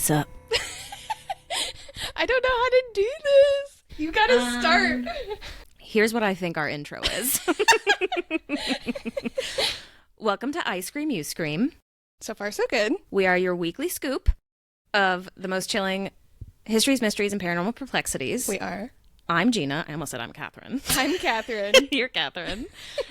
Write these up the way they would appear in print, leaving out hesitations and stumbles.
What's up? I don't know how to do this. You gotta start. Here's what I think our intro is. Welcome to I Scream, You Scream. So far, so good. We are your weekly scoop of the most chilling histories, mysteries, and paranormal perplexities. We are. I'm Gina. I almost said I'm Kathryn. I'm Kathryn. You're Kathryn.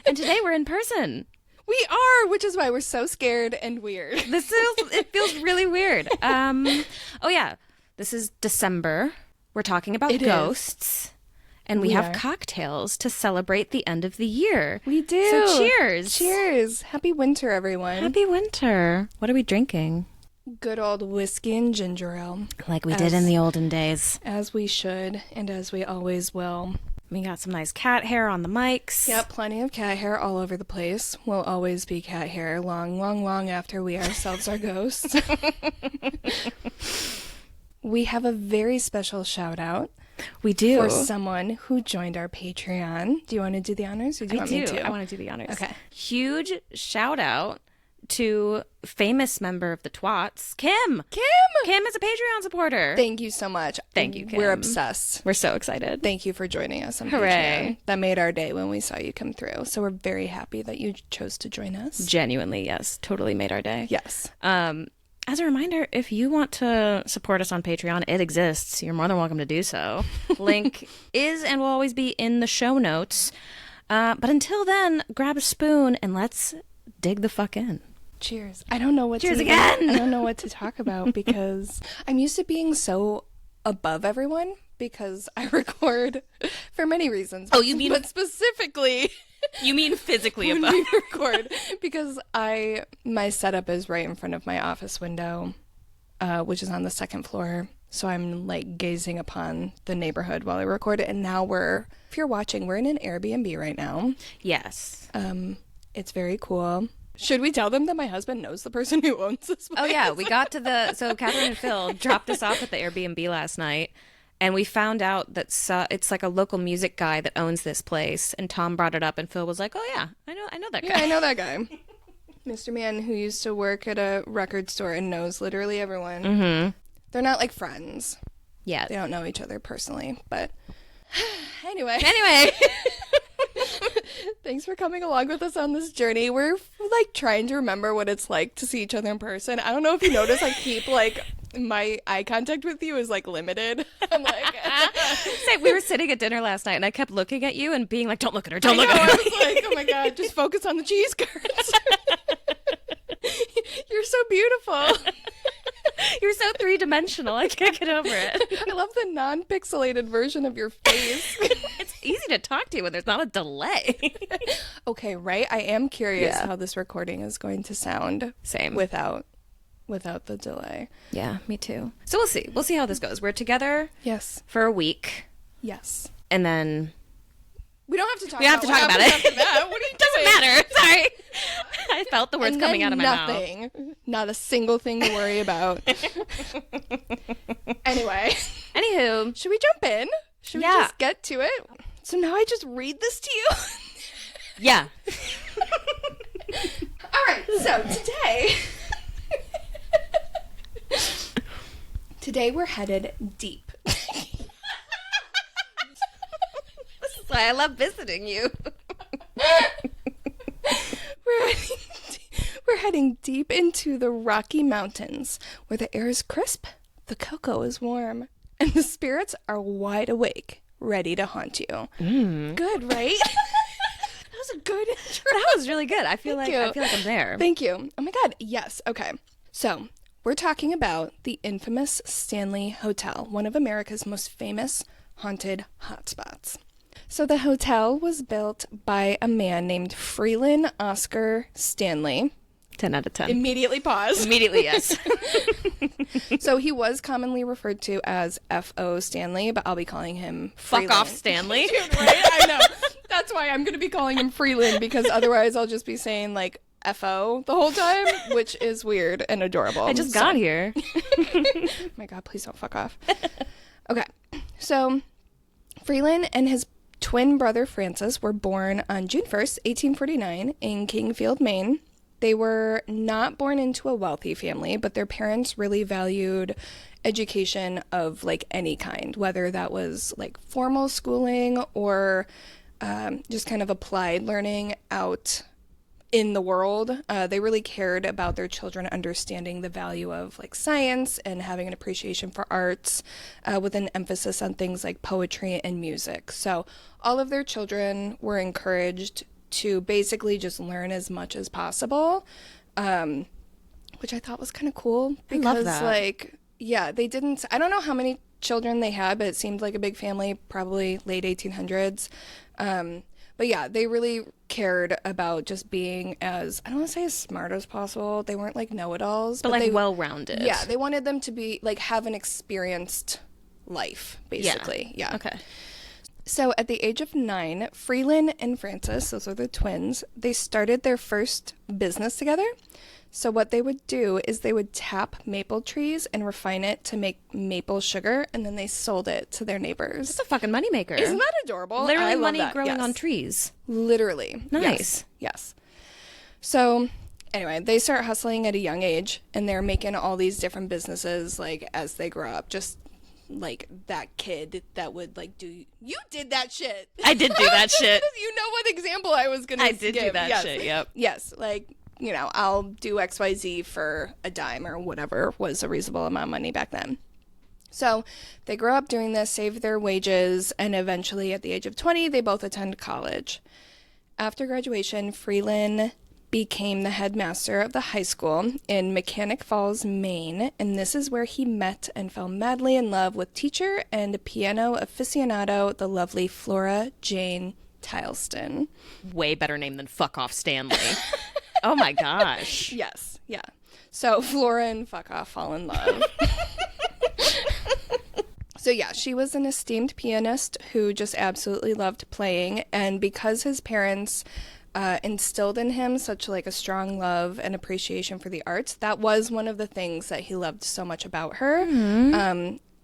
And today we're in person. We are, which is why we're so scared and weird. It feels really weird. Oh yeah, this is December. We're talking about ghosts. And we have cocktails to celebrate the end of the year. We do. So cheers. Cheers. Happy winter, everyone. Happy winter. What are we drinking? Good old whiskey and ginger ale. Like we did in the olden days. As we should, and as we always will. We got some nice cat hair on the mics. Yep, plenty of cat hair all over the place. Will always be cat hair long, long, long after we ourselves are ghosts. We have a very special shout out. We do. For someone who joined our Patreon. Do you want to do the honors? Or do you want me to? I want to do the honors. Okay. Huge shout out to famous member of the Twats, Kim. Kim is a Patreon supporter. Thank you so much. Thank you, Kim. We're obsessed. We're so excited. Thank you for joining us on Hooray. Patreon. That made our day when we saw you come through. So we're very happy that you chose to join us. Genuinely, yes. Totally made our day. Yes. As a reminder, if you want to support us on Patreon, it exists. You're more than welcome to do so. Link is and will always be in the show notes. But until then, grab a spoon and let's dig the fuck in. Cheers. I don't know what Cheers to again. I don't know what to talk about because I'm used to being so above everyone because I record for many reasons. Oh, you mean... But specifically... You mean physically when above? we record because my setup is right in front of my office window, which is on the second floor. So I'm like gazing upon the neighborhood while I record it. And now if you're watching, we're in an Airbnb right now. Yes. It's very cool. Should we tell them that my husband knows the person who owns this place? Oh yeah, we got to so Kathryn and Phil dropped us off at the Airbnb last night. And we found out that it's like a local music guy that owns this place. And Tom brought it up, and Phil was like, "Oh yeah, I know that guy." Yeah, I know that guy, Mr. Man, who used to work at a record store and knows literally everyone. Mm-hmm. They're not like friends. Yeah, they don't know each other personally, but anyway. Thanks for coming along with us on this journey. We're like trying to remember what it's like to see each other in person. I don't know if you notice, I keep like my eye contact with you is like limited. I'm like, we were sitting at dinner last night, and I kept looking at you and being like, "Don't look at her! Don't look at her!" I was like, "Oh my god, just focus on the cheese curds." You're so beautiful. You're so three-dimensional. I can't get over it. I love the non-pixelated version of your face. It's easy to talk to you when there's not a delay. Okay, right? I am curious how this recording is going to sound. Same. Without the delay. Yeah, me too. So we'll see. We'll see how this goes. We're together. Yes. For a week. Yes. And then... We don't have to talk about it. After that. What are you doing? Doesn't matter. Sorry. I felt the words coming out of my mouth. Not a single thing to worry about. Anyway. Anywho. Should we jump in? Should we just get to it? So now I just read this to you? Yeah. All right. So today we're headed deep. This is why I love visiting you. We're heading deep into the Rocky Mountains, where the air is crisp, the cocoa is warm, and the spirits are wide awake, ready to haunt you. Good, right? That was a good intro. That was really good. I feel like I'm there. Thank you. Oh my god. Yes. Okay. So we're talking about the infamous Stanley Hotel, one of America's most famous haunted hotspots. So the hotel was built by a man named Freeland Oscar Stanley. 10 out of 10. Immediately pause. Immediately, yes. So he was commonly referred to as F.O. Stanley, but I'll be calling him Freeland. Fuck off, Stanley. Dude, right? I know. That's why I'm going to be calling him Freeland, because otherwise I'll just be saying like F.O. the whole time, which is weird and adorable. I just got here. Oh my god, please don't fuck off. Okay. So Freeland and his twin brother Francis were born on June 1st, 1849 in Kingfield, Maine. They were not born into a wealthy family, but their parents really valued education of like any kind, whether that was like formal schooling or just kind of applied learning out in the world. They really cared about their children understanding the value of like science and having an appreciation for arts, with an emphasis on things like poetry and music. So all of their children were encouraged to basically just learn as much as possible, which I thought was kind of cool because I love that. like, yeah, they didn't, I don't know how many children they had, but it seemed like a big family, probably late 1800s. But yeah, they really cared about just being as, I don't want to say as smart as possible. They weren't like know-it-alls. But like they, well-rounded. Yeah, they wanted them to be like have an experienced life, basically. Yeah. Okay. So at the age of 9, Freeland and Frances, those are the twins, they started their first business together. So what they would do is they would tap maple trees and refine it to make maple sugar, and then they sold it to their neighbors. It's a fucking moneymaker. Isn't that adorable? Literally I love money that. growing Yes. on trees. Literally. Nice. Yes. So anyway, they start hustling at a young age, and they're making all these different businesses like as they grow up. Just like that kid that would like do, you did that shit. I did do that shit. You know what example I was gonna I did do give. that Yes. shit, yep. Yes, like, you know, I'll do XYZ for a dime or whatever was a reasonable amount of money back then. So they grow up doing this, save their wages, and eventually at the age of 20, they both attend college. After graduation, Freeland became the headmaster of the high school in Mechanic Falls, Maine, and this is where he met and fell madly in love with teacher and piano aficionado, the lovely Flora Jane Tileston. Way better name than Fuck Off Stanley. Oh my gosh. Yes, yeah. So Flora and Fuck Off fall in love. So yeah, she was an esteemed pianist who just absolutely loved playing, and because his parents instilled in him such like a strong love and appreciation for the arts, that was one of the things that he loved so much about her.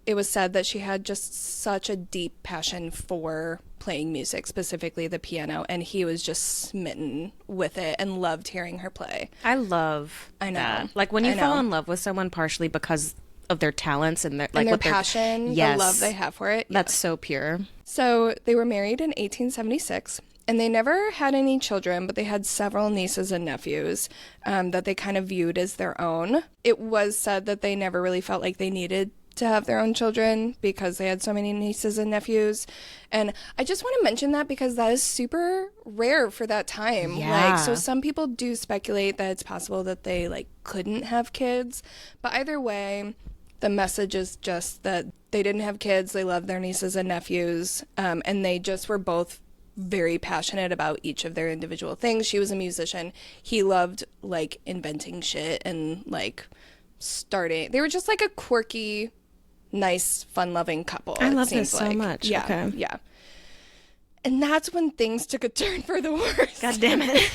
It was said that she had just such a deep passion for playing music, specifically the piano, and he was just smitten with it and loved hearing her play. I love I know. that. Like when you I fall know. in love with someone partially because of their talents and their like And their what passion, yes, the love they have for it. That's so pure. So they were married in 1876, and they never had any children, but they had several nieces and nephews that they kind of viewed as their own. It was said that they never really felt like they needed to have their own children because they had so many nieces and nephews. And I just want to mention that because that is super rare for that time. Yeah. Like, so some people do speculate that it's possible that they like couldn't have kids, but either way, the message is just that they didn't have kids, they loved their nieces and nephews, and they just were both very passionate about each of their individual things. She was a musician. He loved like inventing shit and like starting. They were just like a quirky, nice, fun-loving couple. I it love seems this so like. much. Yeah, Okay. yeah. And that's when things took a turn for the worse. God damn it.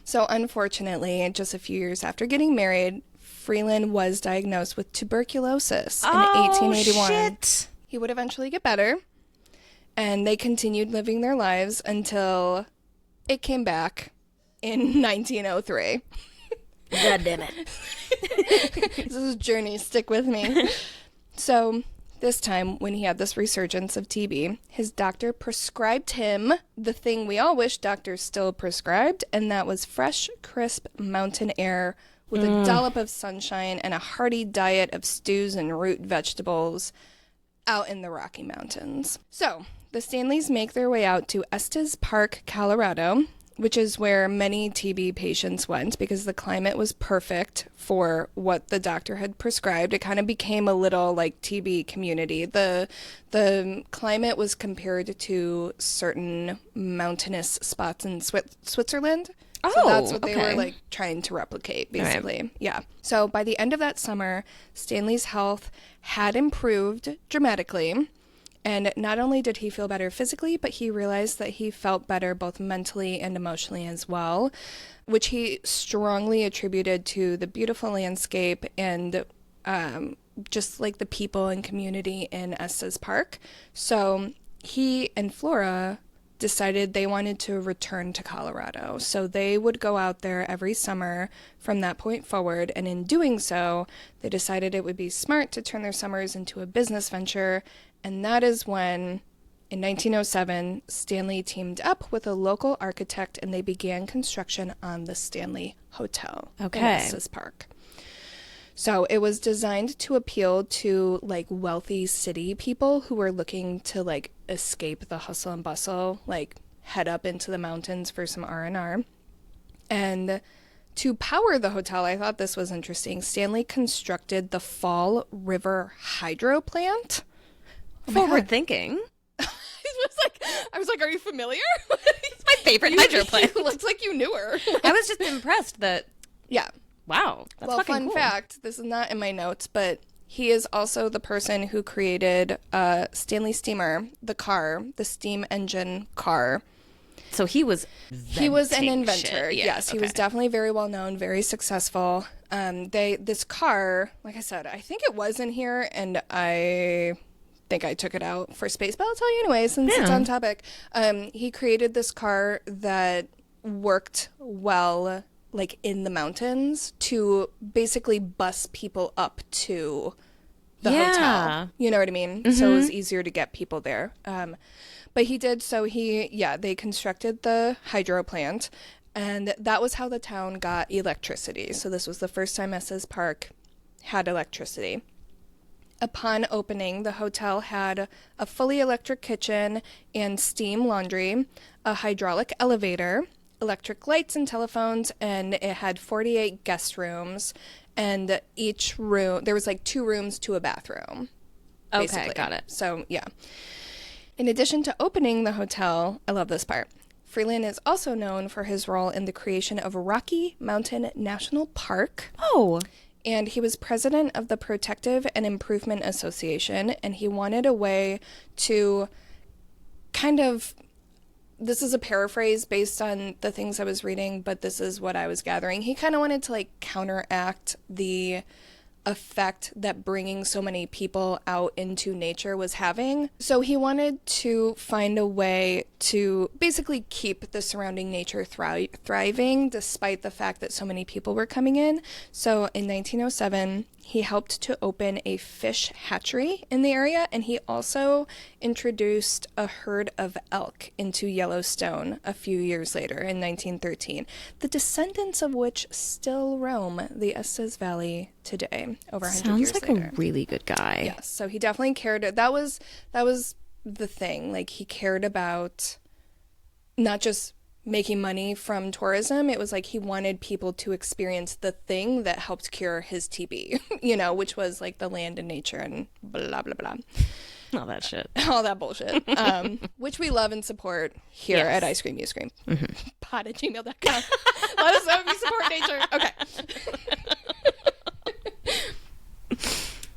So unfortunately, just a few years after getting married, Freeland was diagnosed with tuberculosis in 1881. Shit. He would eventually get better, and they continued living their lives until it came back in 1903. God damn it. This is a journey. Stick with me. So this time, when he had this resurgence of TB, his doctor prescribed him the thing we all wish doctors still prescribed, and that was fresh, crisp mountain air with a dollop of sunshine and a hearty diet of stews and root vegetables out in the Rocky Mountains. So the Stanleys make their way out to Estes Park, Colorado, which is where many TB patients went because the climate was perfect for what the doctor had prescribed. It kind of became a little like TB community. The climate was compared to certain mountainous spots in Switzerland. So that's what they were like trying to replicate, basically. Right. Yeah. So by the end of that summer, Stanley's health had improved dramatically. And not only did he feel better physically, but he realized that he felt better both mentally and emotionally as well, which he strongly attributed to the beautiful landscape and just like the people and community in Estes Park. So he and Flora decided they wanted to return to Colorado. So they would go out there every summer from that point forward. And in doing so, they decided it would be smart to turn their summers into a business venture. And that is when, in 1907, Stanley teamed up with a local architect and they began construction on the Stanley Hotel in Estes Park. So it was designed to appeal to like wealthy city people who were looking to like escape the hustle and bustle, like head up into the mountains for some R&R. And to power the hotel, I thought this was interesting. Stanley constructed the Fall River Hydro Plant. Forward thinking. I was like, are you familiar? It's my favorite hydro plant. Looks like you knew her. I was just impressed that. Yeah. Wow. That's well, fucking fun cool. fact, this is not in my notes, but he is also the person who created Stanley Steamer, the car, the steam engine car. So he was an inventor. Shit. Yeah, yes, he was definitely very well known, very successful. This car, like I said, I think it was in here, and I think I took it out for space, but I'll tell you anyway since it's on topic. He created this car that worked well like in the mountains to basically bus people up to the hotel. You know what I mean? Mm-hmm. So it was easier to get people there. But he did. So they constructed the hydro plant, and that was how the town got electricity. So this was the first time Estes Park had electricity. Upon opening, the hotel had a fully electric kitchen and steam laundry, a hydraulic elevator, electric lights and telephones, and it had 48 guest rooms, and each room, there was like 2 rooms to a bathroom. Basically. Okay, got it. So, yeah. In addition to opening the hotel, I love this part, Freeland is also known for his role in the creation of Rocky Mountain National Park. Oh. And he was president of the Protective and Improvement Association, and he wanted a way to kind of, this is a paraphrase based on the things I was reading, but this is what I was gathering. He kind of wanted to like counteract the effect that bringing so many people out into nature was having. So he wanted to find a way to basically keep the surrounding nature thriving despite the fact that so many people were coming in. So in 1907, he helped to open a fish hatchery in the area, and he also introduced a herd of elk into Yellowstone a few years later in 1913, the descendants of which still roam the Estes Valley today, over 100 years later. Sounds like a really good guy. Yes, so he definitely cared. That was the thing. Like, he cared about not just making money from tourism. It was like he wanted people to experience the thing that helped cure his TB, which was like the land and nature and blah, blah, blah. All that shit. All that bullshit. Which we love and support here at Ice Cream You Scream. Mm-hmm. pod@gmail.com. Let us know if you support nature. Okay.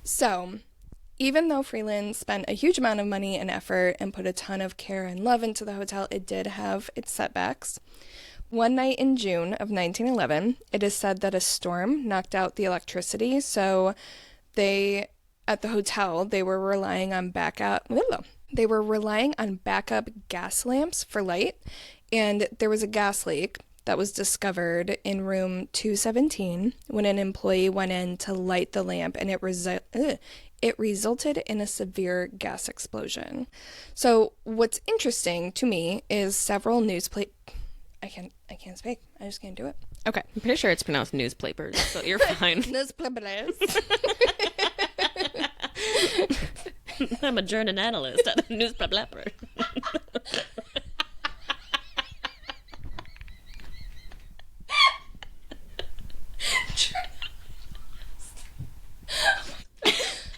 So, even though Freeland spent a huge amount of money and effort and put a ton of care and love into the hotel, it did have its setbacks. One night in June of 1911, it is said that a storm knocked out the electricity, so at the hotel, they were relying on backup gas lamps for light, and there was a gas leak that was discovered in room 217 when an employee went in to light the lamp, and it resulted in a severe gas explosion. So what's interesting to me is several I can't speak. I just can't do it. Okay. I'm pretty sure it's pronounced newspapers, so you're fine. Newspapers. I'm a journal analyst at the newspaper.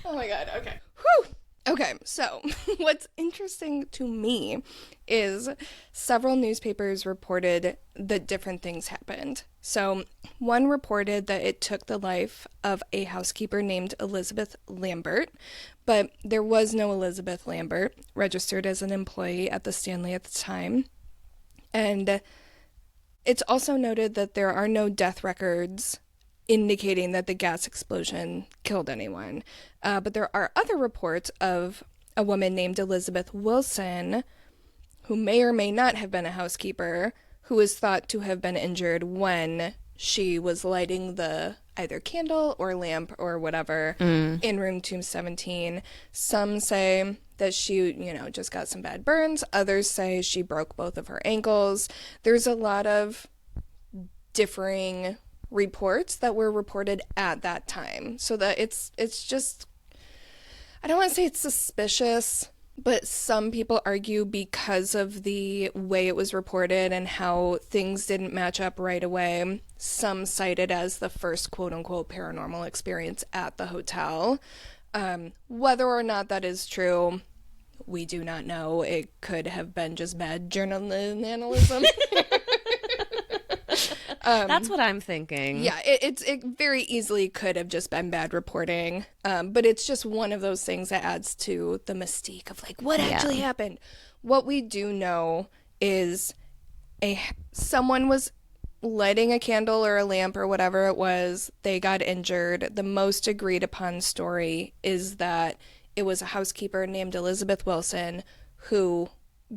Oh my god, okay. Whew. Okay, so what's interesting to me is several newspapers reported that different things happened. So one reported that it took the life of a housekeeper named Elizabeth Lambert, but there was no Elizabeth Lambert registered as an employee at the Stanley at the time. And it's also noted that there are no death records indicating that the gas explosion killed anyone. But there are other reports of a woman named Elizabeth Wilson who may or may not have been a housekeeper, who was thought to have been injured when she was lighting the either candle or lamp or whatever in room 217. Some say that she, just got some bad burns. Others say she broke both of her ankles. There's a lot of differing reports that were reported at that time. So that it's just, I don't want to say it's suspicious, but some people argue because of the way it was reported and how things didn't match up right away, some cite it as the first quote-unquote paranormal experience at the hotel. Whether or not that is true, we do not know. It could have been just bad journalism. That's what I'm thinking. Yeah, it very easily could have just been bad reporting. But it's just one of those things that adds to the mystique of like what actually happened. What we do know is someone was lighting a candle or a lamp or whatever it was. They got injured. The most agreed upon story is that it was a housekeeper named Elizabeth Wilson who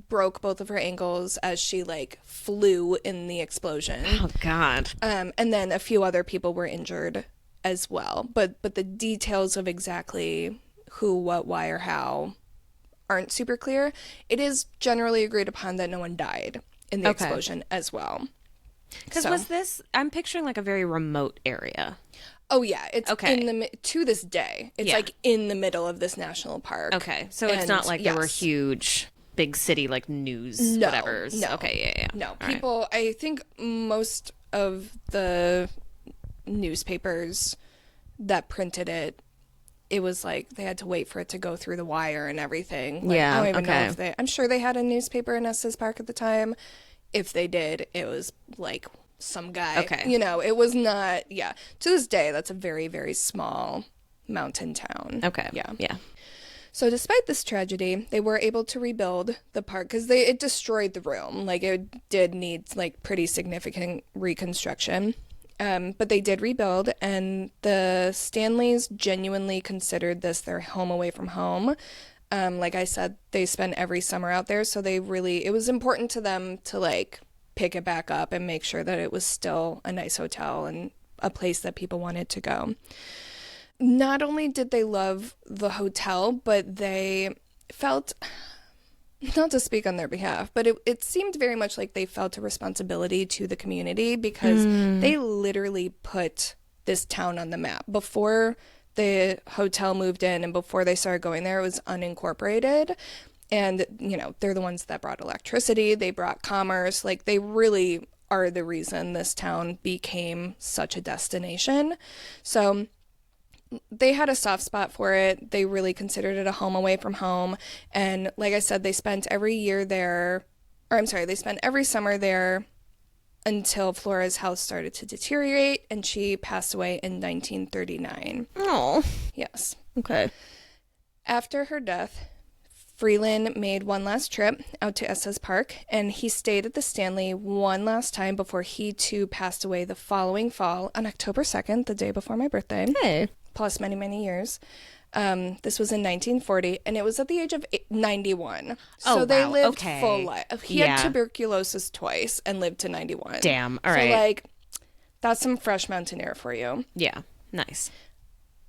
broke both of her ankles as she flew in the explosion. Oh God. And then a few other people were injured as well. But the details of exactly who, what, why, or how aren't super clear. It is generally agreed upon that no one died in the explosion as well. Because was this, I'm picturing a very remote area. Oh yeah, it's to this day. It's in the middle of this national park. Okay, so it's not like there were huge big city news whatevers. No. Okay, yeah. No, all people, right. I think most of the newspapers that printed it, it was they had to wait for it to go through the wire and everything. I don't even know if I'm sure they had a newspaper in Estes Park at the time. If they did, it was some guy. Okay. It was not, to this day, that's a very, very small mountain town. Okay. Yeah. So despite this tragedy, they were able to rebuild the park because it destroyed the room. It did need pretty significant reconstruction. But they did rebuild, and the Stanleys genuinely considered this their home away from home. Like I said, they spent every summer out there, so it was important to them to pick it back up and make sure that it was still a nice hotel and a place that people wanted to go. Not only did they love the hotel, but they felt, not to speak on their behalf, but it seemed very much like they felt a responsibility to the community because they literally put this town on the map. Before the hotel moved in and before they started going there, it was unincorporated. And, they're the ones that brought electricity. They brought commerce. They really are the reason this town became such a destination. So they had a soft spot for it. They really considered it a home away from home. And like I said, they spent every summer there until Flora's health started to deteriorate and she passed away in 1939. Oh. Yes. Okay. After her death, Freeland made one last trip out to Estes Park, and he stayed at the Stanley one last time before he too passed away the following fall on October 2nd, the day before my birthday. Hey. Plus many, many years. This was in 1940, and it was at the age of 91. So they lived full life. He had tuberculosis twice and lived to 91. Damn. All right. So, that's some fresh mountain air for you. Yeah. Nice.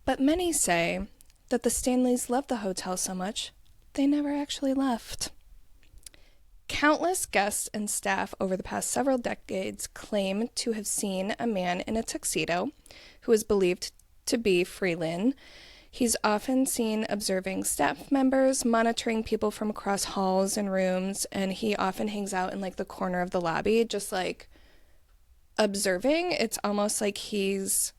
But many say that the Stanleys loved the hotel so much, they never actually left. Countless guests and staff over the past several decades claim to have seen a man in a tuxedo who is believed to be Freeland. He's often seen observing staff members, monitoring people from across halls and rooms, and he often hangs out in the corner of the lobby, just observing. It's almost like he's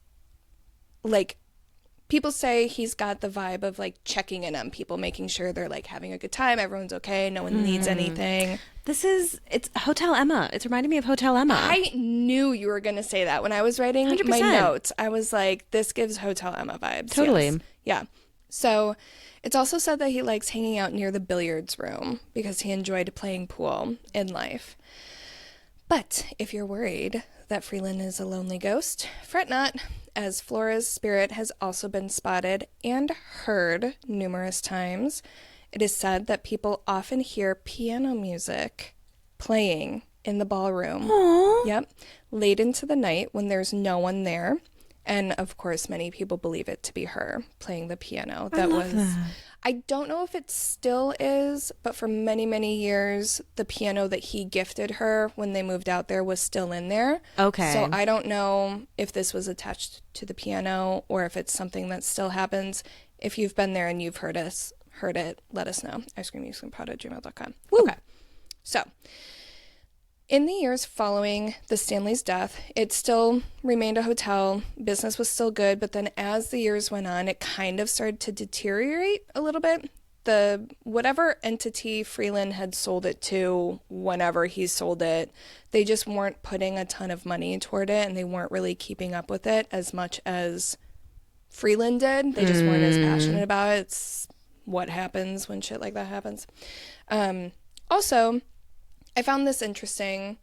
people say he's got the vibe of checking in on people, making sure they're having a good time, everyone's okay, no one needs anything. It's Hotel Emma. It's reminding me of Hotel Emma. I knew you were going to say that when I was writing 100%. my notes. I was like, this gives Hotel Emma vibes. Totally. Yes. Yeah. So it's also said that he likes hanging out near the billiards room because he enjoyed playing pool in life. But if you're worried that Freeland is a lonely ghost, fret not, as Flora's spirit has also been spotted and heard numerous times. it is said that people often hear piano music playing in the ballroom. Aww. Yep. Late into the night when there's no one there. And of course, many people believe it to be her playing the piano. I love that. I don't know if it still is, but for many, many years, the piano that he gifted her when they moved out there was still in there. Okay. So I don't know if this was attached to the piano or if it's something that still happens. If you've been there and you've heard it, let us know. icecreammusicpod@gmail.com. Okay. So, in the years following the Stanley's death, it still remained a hotel. Business was still good, but then as the years went on, it kind of started to deteriorate a little bit. Whatever entity Freeland had sold it to, whenever he sold it, they just weren't putting a ton of money toward it, and they weren't really keeping up with it as much as Freeland did. They just weren't as passionate about it. It's what happens when shit like that happens. Also, I found this interesting.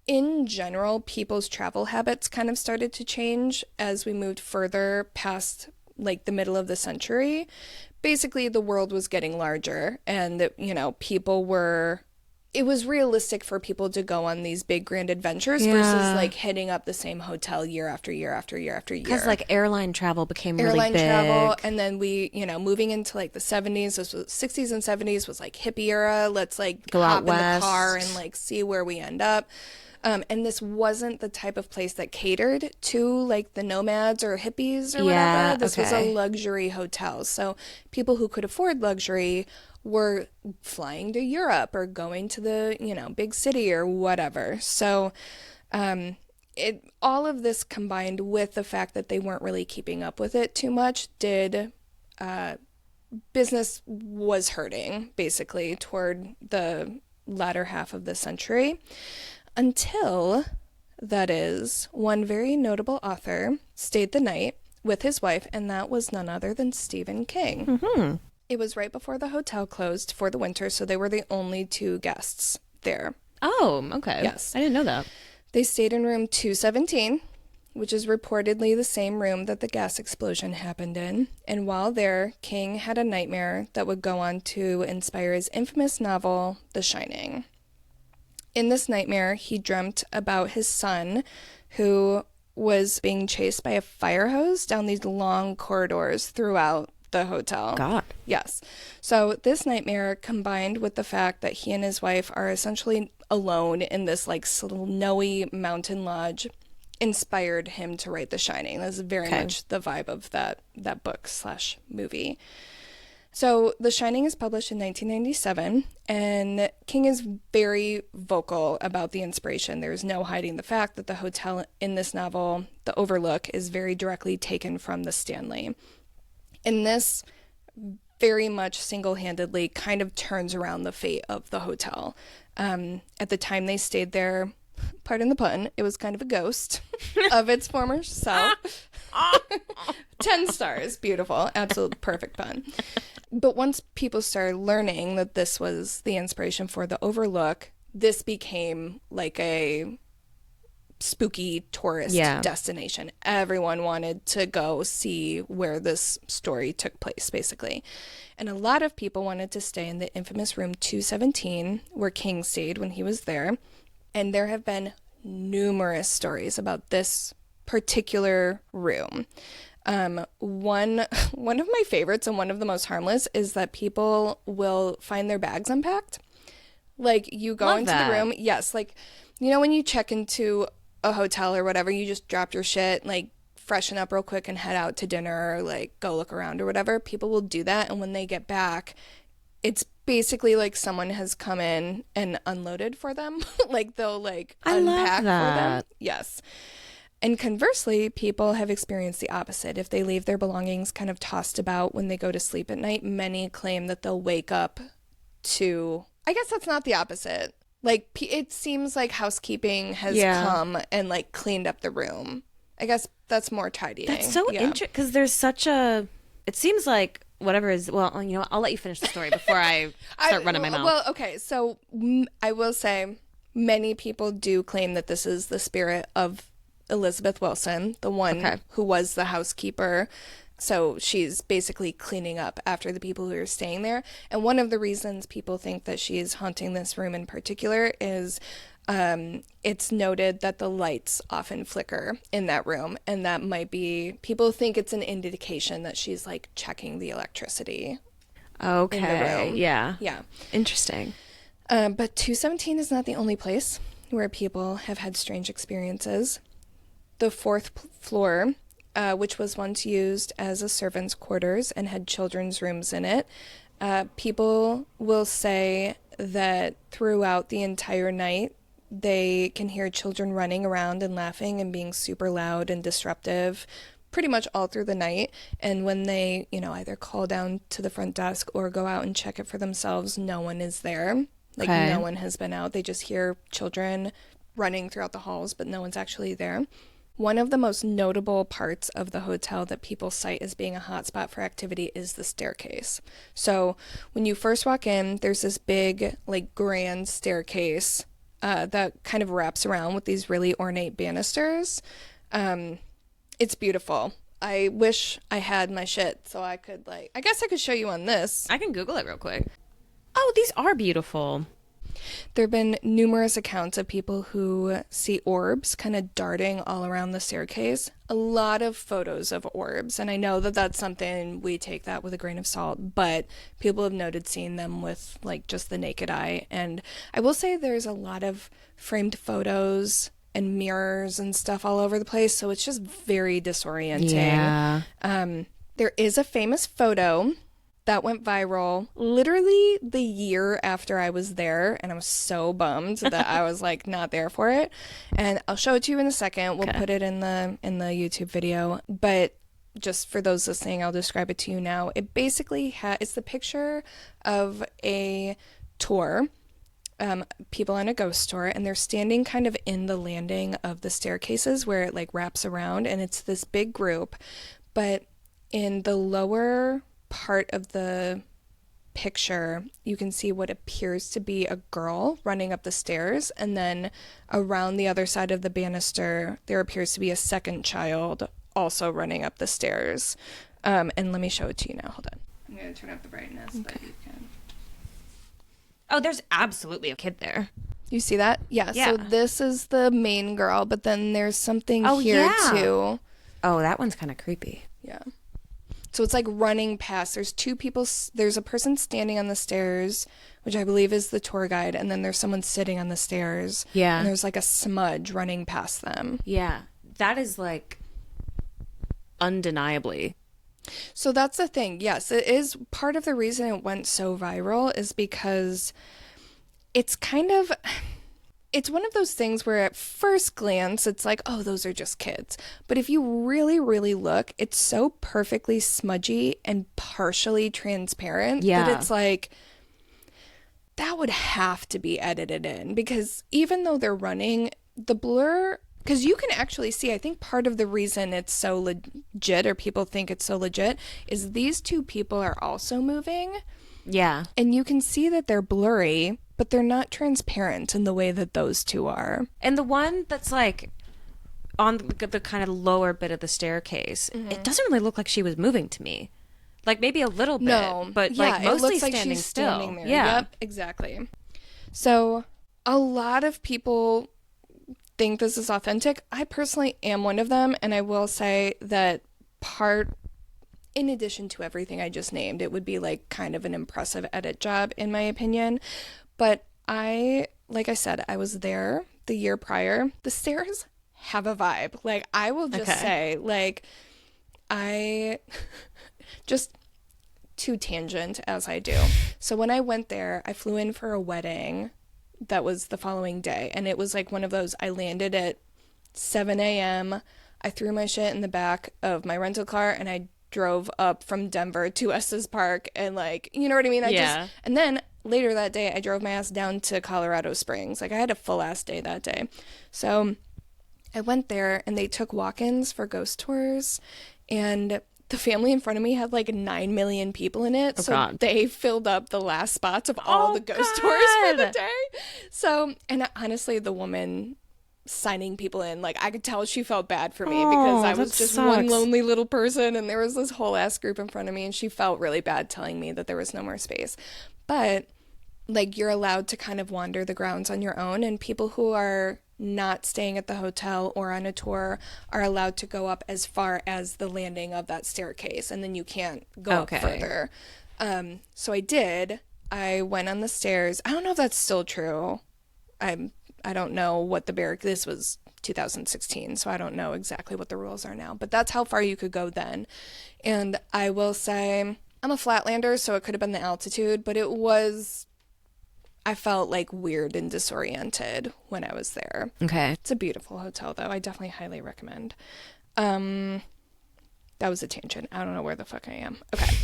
In general, people's travel habits kind of started to change as we moved further past like the middle of the century. Basically, the world was getting larger and, it was realistic for people to go on these big grand adventures versus like hitting up the same hotel year after year after year after year. Because like airline travel became really big. Travel, and then we, moving into like the 70s, this was 60s and 70s was like hippie era. Let's like go hop out in west. the car and like see where we end up. And this wasn't the type of place that catered to like the nomads or hippies or whatever. This was a luxury hotel. So people who could afford luxury were flying to Europe or going to the, big city or whatever. So all of this combined with the fact that they weren't really keeping up with it too much business was hurting basically toward the latter half of the century. Until, that is, one very notable author stayed the night with his wife, and that was none other than Stephen King. Mm-hmm. It was right before the hotel closed for the winter, so they were the only two guests there. Oh, okay. Yes. I didn't know that. They stayed in room 217, which is reportedly the same room that the gas explosion happened in. And while there, King had a nightmare that would go on to inspire his infamous novel, The Shining. In this nightmare, he dreamt about his son, who was being chased by a fire hose down these long corridors throughout the hotel. God. Yes. So this nightmare, combined with the fact that he and his wife are essentially alone in this like snowy mountain lodge, inspired him to write The Shining. That's very much the vibe of that book/movie. So The Shining is published in 1997, and King is very vocal about the inspiration. There's no hiding the fact that the hotel in this novel, the Overlook, is very directly taken from the Stanley. And this very much single-handedly kind of turns around the fate of the hotel. At the time they stayed there, pardon the pun, it was kind of a ghost of its former self. 10 stars. Beautiful. Absolute perfect pun. But once people started learning that this was the inspiration for the Overlook, this became like a spooky tourist destination. Everyone wanted to go see where this story took place, basically. And a lot of people wanted to stay in the infamous room 217, where King stayed when he was there. And there have been numerous stories about this particular room. One of my favorites and one of the most harmless is that people will find their bags unpacked. Like, you go into the room. Yes, like, when you check into a hotel or whatever, you just drop your shit, like, freshen up real quick and head out to dinner or, like, go look around or whatever. People will do that, and when they get back, it's basically like someone has come in and unloaded for them. Like, they'll, like, unpack for them. Yes. And conversely, people have experienced the opposite. If they leave their belongings kind of tossed about when they go to sleep at night, many claim that they'll wake up to... I guess that's not the opposite. Like, it seems like housekeeping has come and, like, cleaned up the room. I guess that's more tidying. That's so interesting, because there's such a... It seems like whatever is... Well, I'll let you finish the story before I start running my mouth. Well, okay, so I will say many people do claim that this is the spirit of Elizabeth Wilson, the one who was the housekeeper So she's basically cleaning up after the people who are staying there. And one of the reasons people think that she is haunting this room in particular is it's noted that the lights often flicker in that room. And that might be, people think it's an indication that she's like checking the electricity. Okay. In the room. Yeah. Yeah. Interesting. But 217 is not the only place where people have had strange experiences. The fourth floor, which was once used as a servant's quarters and had children's rooms in it, people will say that throughout the entire night, they can hear children running around and laughing and being super loud and disruptive pretty much all through the night. And when they, either call down to the front desk or go out and check it for themselves, no one is there. Like, Okay. no one has been out. They just hear children running throughout the halls, but no one's actually there. One of the most notable parts of the hotel that people cite as being a hotspot for activity is the staircase. So when you first walk in, there's this big, like, grand staircase that kind of wraps around with these really ornate banisters. It's beautiful. I wish I had my shit so I could, I guess I could show you on this. I can Google it real quick. Oh, these are beautiful. There have been numerous accounts of people who see orbs kind of darting all around the staircase. A lot of photos of orbs. And I know that that's something we take that with a grain of salt, but people have noted seeing them with just the naked eye. And I will say there's a lot of framed photos and mirrors and stuff all over the place. So it's just very disorienting. Yeah. There is a famous photo that went viral literally the year after I was there, and I was so bummed that I was not there for it. And I'll show it to you in a second. We'll put it in the YouTube video, but just for those listening, I'll describe it to you now. It basically it's the picture of a tour, people on a ghost tour, and they're standing kind of in the landing of the staircases where it wraps around, and it's this big group, but in the lower part of the picture, you can see what appears to be a girl running up the stairs, and then around the other side of the banister, there appears to be a second child also running up the stairs. And let me show it to you now. Hold on. I'm going to turn up the brightness, but you can. Oh, there's absolutely a kid there. You see that? Yeah. So this is the main girl, but then there's something here too. Oh, that one's kind of creepy. Yeah. So it's running past. There's two people. There's a person standing on the stairs, which I believe is the tour guide. And then there's someone sitting on the stairs. Yeah. And there's a smudge running past them. Yeah. That is undeniably. So that's the thing. Yes, it is part of the reason it went so viral is because it's it's one of those things where at first glance, it's oh, those are just kids. But if you really, really look, it's so perfectly smudgy and partially transparent that it's that would have to be edited in. Because even though they're running, the blur, because you can actually see, I think part of the reason it's so legit, or people think it's so legit, is these two people are also moving. Yeah. And you can see that they're blurry, but they're not transparent in the way that those two are. And the one that's on the kind of lower bit of the staircase, it doesn't really look like she was moving to me. Maybe a little bit, but mostly it looks like standing she's still. Standing there. Yeah. Yep, exactly. So a lot of people think this is authentic. I personally am one of them, and I will say that in addition to everything I just named, it would be kind of an impressive edit job in my opinion. But like I said, I was there the year prior. The stairs have a vibe. I will just say, I just too tangent as I do. So when I went there, I flew in for a wedding that was the following day. And it was one of those, I landed at 7 a.m. I threw my shit in the back of my rental car and I drove up from Denver to Estes Park and you know what I mean? And then later that day, I drove my ass down to Colorado Springs. I had a full ass day that day. So I went there and they took walk-ins for ghost tours, and the family in front of me had 9 million people in it. They filled up the last spots of all the ghost tours for the day. So, and honestly, the woman signing people in. Like, I could tell she felt bad for me because I was just one lonely little person, and there was this whole ass group in front of me, and she felt really bad telling me that there was no more space. But, like, you're allowed to kind of wander the grounds on your own, and people who are not staying at the hotel or on a tour are allowed to go up as far as the landing of that staircase, and then you can't go up further. So I did. I went on the stairs. I don't know if that's still true. I don't know what this was 2016, so I don't know exactly what the rules are now, but that's how far you could go then. And I will say, I'm a flatlander, so it could have been the altitude, but I felt like weird and disoriented when I was there. Okay. It's a beautiful hotel, though. I definitely highly recommend. That was a tangent. I don't know where the fuck I am. Okay.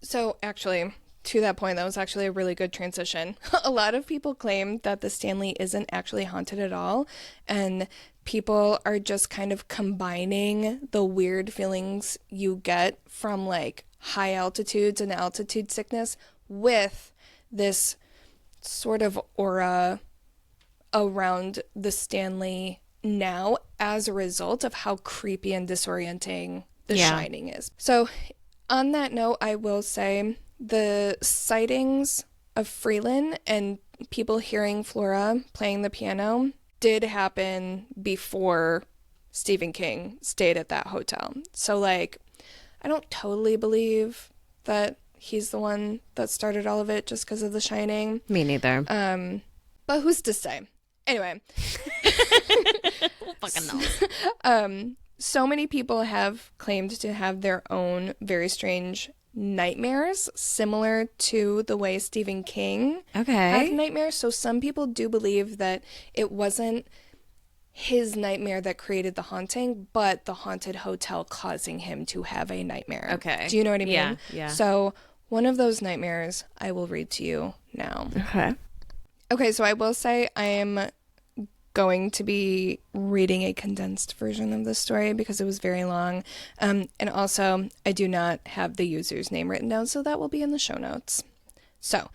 So, actually, to that point, that was actually a really good transition. A lot of people claim that the Stanley isn't actually haunted at all, and people are just kind of combining the weird feelings you get from, like, high altitudes and altitude sickness with this sort of aura around the Stanley now as a result of how creepy and disorienting The Shining is. So, on that note, I will say the sightings of Freeland and people hearing Flora playing the piano did happen before Stephen King stayed at that hotel. So, like, I don't totally believe that he's the one that started all of it just because of The Shining. Me neither. But who's to say? Anyway. Who fucking knows? So many people have claimed to have their own very strange nightmares, similar to the way Stephen King had nightmares. So some people do believe that it wasn't his nightmare that created the haunting, but the haunted hotel causing him to have a nightmare. Okay. Do you know what I mean? Yeah. So one of those nightmares I will read to you now. Okay, so I will say I am going to be reading a condensed version of this story because it was very long. And also, I do not have the user's name written down, so that will be in the show notes. So,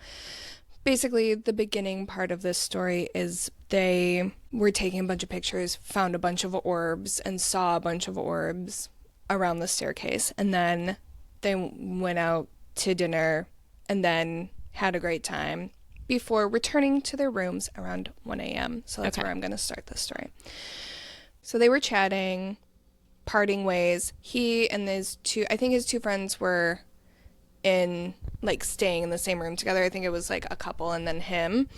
basically, the beginning part of this story is they were taking a bunch of pictures, found a bunch of orbs, and saw a bunch of orbs around the staircase. And then they went out to dinner and then had a great time before returning to their rooms around 1 a.m. So that's where I'm going to start this story. So they were chatting, parting ways. He and his two friends were staying in the same room together. I think it was like a couple and then him.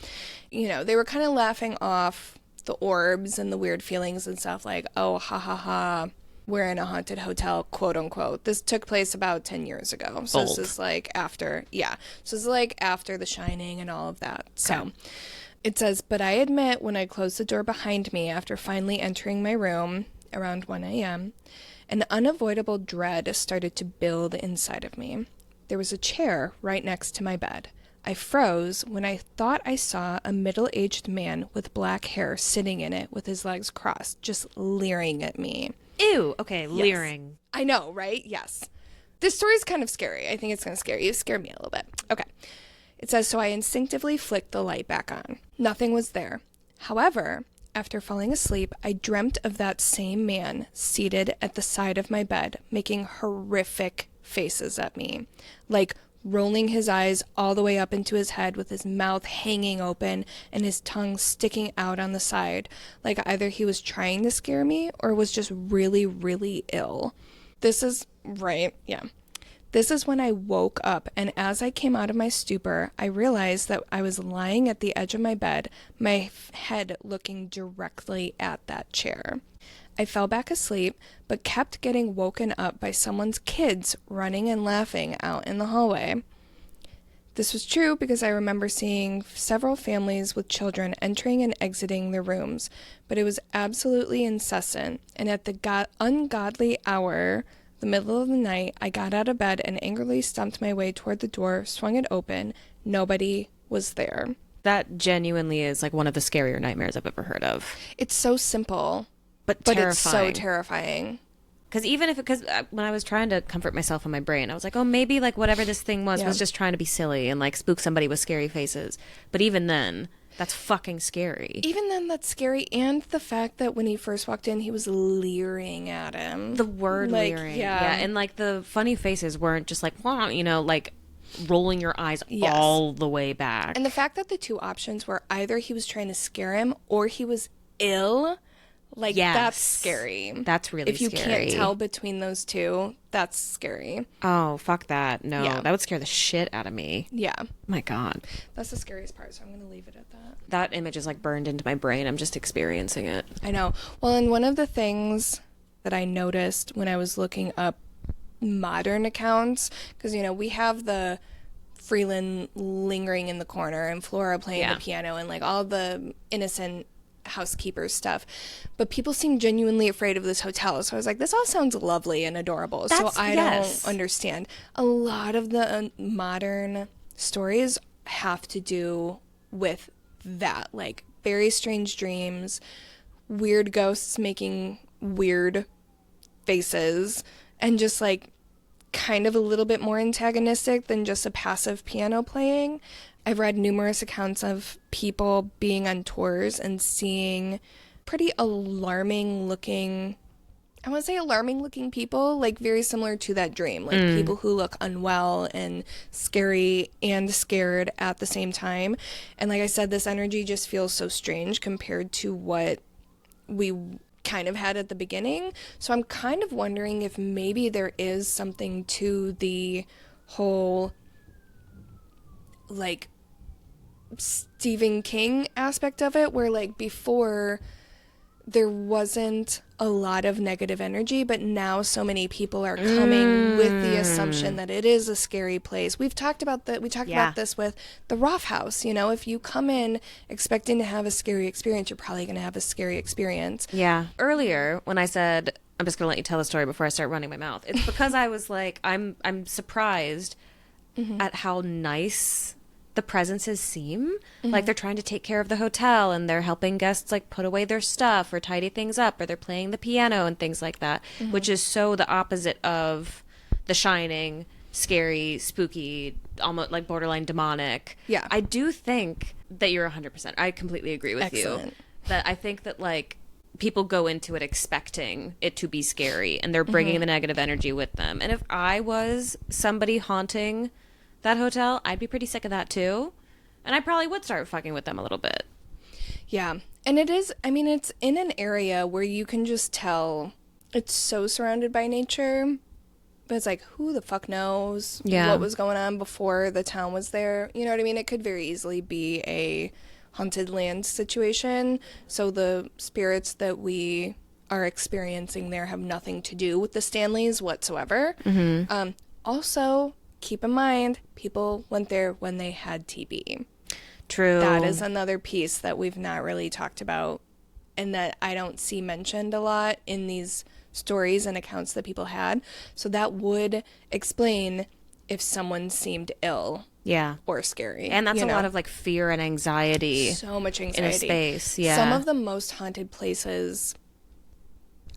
You know, they were kind of laughing off the orbs and the weird feelings and stuff, like, oh, ha ha ha, we're in a haunted hotel, quote unquote. This took place about 10 years ago. So this is like after, So this is like after The Shining and all of that. So it says, but I admit when I closed the door behind me after finally entering my room around 1 a.m., an unavoidable dread started to build inside of me. There was a chair right next to my bed. I froze when I thought I saw a middle-aged man with black hair sitting in it with his legs crossed, just leering at me. Ew. Okay, leering. I know, right? Yes. This story's kind of scary. I think it's going to scare you. It scared me a little bit. Okay. It says, so I instinctively flicked the light back on. Nothing was there. However, after falling asleep, I dreamt of that same man seated at the side of my bed, making horrific faces at me, like rolling his eyes all the way up into his head with his mouth hanging open and his tongue sticking out on the side, like either he was trying to scare me or was just really, really ill. This is when I woke up, and as I came out of my stupor, I realized that I was lying at the edge of my bed, my head looking directly at that chair. I fell back asleep, but kept getting woken up by someone's kids running and laughing out in the hallway. This was true because I remember seeing several families with children entering and exiting their rooms, but it was absolutely incessant, and at the ungodly hour, the middle of the night, I got out of bed and angrily stumped my way toward the door, swung it open. Nobody was there. That genuinely is like one of the scarier nightmares I've ever heard of. It's so simple. But it's so terrifying. Because when I was trying to comfort myself in my brain, I was like, oh, maybe like whatever this thing was just trying to be silly and like spook somebody with scary faces. But even then, That's fucking scary. Even then, that's scary. And the fact that when he first walked in, he was leering at him. The word like, leering. Yeah. And like the funny faces weren't just like, wow, you know, like rolling your eyes all the way back. And the fact that the two options were either he was trying to scare him or he was ill, like, that's scary. That's really scary. If you can't tell between those two, that's scary. Oh, fuck that. No, Yeah. that would scare the shit out of me. Yeah. Oh my God. That's the scariest part, so I'm going to leave it at that. That image is like burned into my brain. I'm just experiencing it. I know. Well, and one of the things that I noticed when I was looking up modern accounts, because, you know, we have the Freeland lingering in the corner and Flora playing the piano and like all the innocent housekeeper stuff, but people seem genuinely afraid of this hotel. So I was like, this all sounds lovely and adorable. So I don't understand. A lot of the modern stories have to do with that, like very strange dreams, weird ghosts making weird faces, and just like kind of a little bit more antagonistic than just a passive piano playing. I've read numerous accounts of people being on tours and seeing pretty alarming looking people, like very similar to that dream, like people who look unwell and scary and scared at the same time. And like I said, this energy just feels so strange compared to what we kind of had at the beginning. So I'm kind of wondering if maybe there is something to the whole like Stephen King aspect of it, where like before there wasn't a lot of negative energy, but now so many people are coming with the assumption that it is a scary place. We talked about this with the Roth House. You know, if you come in expecting to have a scary experience, you're probably going to have a scary experience. Yeah. Earlier, when I said, I'm just going to let you tell the story before I start running my mouth, it's because I was like, I'm surprised at how nice the presences seem. Like they're trying to take care of the hotel and they're helping guests like put away their stuff or tidy things up, or they're playing the piano and things like that, which is so the opposite of The Shining, scary, spooky, almost like borderline demonic. Yeah. I do think that you're 100%. I completely agree with you. That I think that like people go into it expecting it to be scary and they're bringing the negative energy with them. And if I was somebody haunting that hotel, I'd be pretty sick of that too. And I probably would start fucking with them a little bit. Yeah. And it is, I mean, it's in an area where you can just tell it's so surrounded by nature. But it's like, who the fuck knows what was going on before the town was there? You know what I mean? It could very easily be a haunted land situation. So the spirits that we are experiencing there have nothing to do with the Stanleys whatsoever. Also, keep in mind, people went there when they had TB. True. That is another piece that we've not really talked about and that I don't see mentioned a lot in these stories and accounts that people had. So that would explain if someone seemed ill. Yeah. Or scary. And that's a lot of like fear and anxiety. So much anxiety. In a space. Yeah. Some of the most haunted places,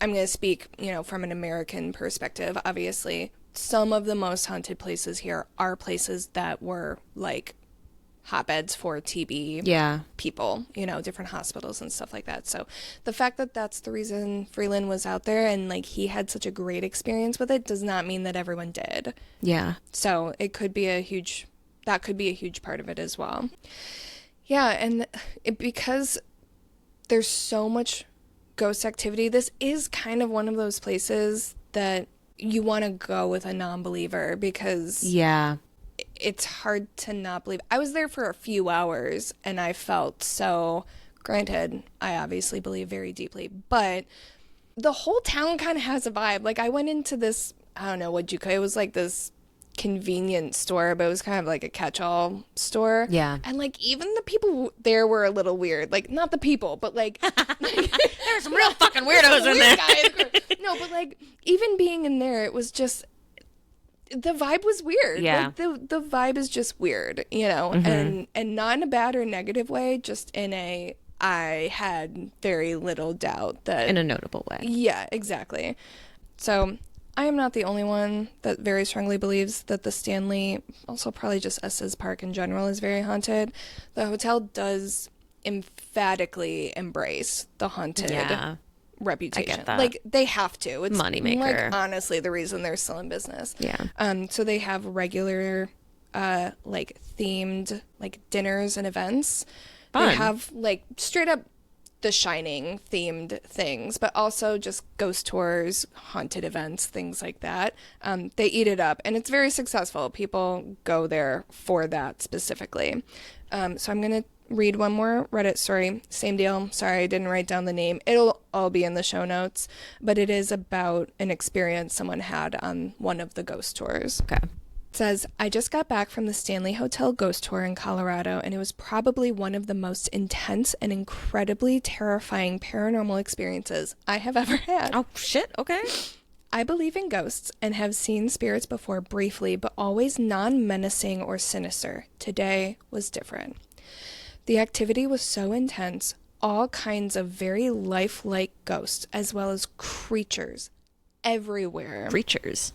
I'm going to speak, you know, from an American perspective, obviously. Some of the most haunted places here are places that were like hotbeds for TB people, you know, different hospitals and stuff like that. So the fact that that's the reason Freeland was out there and like he had such a great experience with it does not mean that everyone did. Yeah. So it could be that could be a huge part of it as well. Yeah. And because there's so much ghost activity, this is kind of one of those places that you want to go with a non-believer because it's hard to not believe. I was there for a few hours and I felt so, granted, I obviously believe very deeply, but the whole town kind of has a vibe. Like I went into this, I don't know what you call it, was like this convenience store, but it was kind of like a catch-all store. Yeah. And like even the people there were a little weird. Like not the people, but like there's some real fucking weirdos in there. No, but like even being in there, it was just the vibe was weird. Yeah. Like, the vibe is just weird, you know, and not in a bad or negative way, just in a I had very little doubt that in a notable way. Yeah, exactly. So I am not the only one that very strongly believes that the Stanley, also probably just Estes Park in general, is very haunted. The hotel does emphatically embrace the haunted reputation. I get that. Like, they have to. It's moneymaker. Like, honestly, the reason they're still in business. Yeah. So they have regular, like, themed, like, dinners and events. Fun. They have, like, straight up The Shining themed things, but also just ghost tours, haunted events, things like that. They eat it up, and it's very successful. People go there for that specifically. So I'm going to read one more Reddit story. Same deal. Sorry, I didn't write down the name. It'll all be in the show notes, but it is about an experience someone had on one of the ghost tours. Okay. It says, I just got back from the Stanley Hotel ghost tour in Colorado, and it was probably one of the most intense and incredibly terrifying paranormal experiences I have ever had. Oh, shit. Okay. I believe in ghosts and have seen spirits before briefly, but always non-menacing or sinister. Today was different. The activity was so intense, all kinds of very lifelike ghosts, as well as creatures everywhere. Creatures,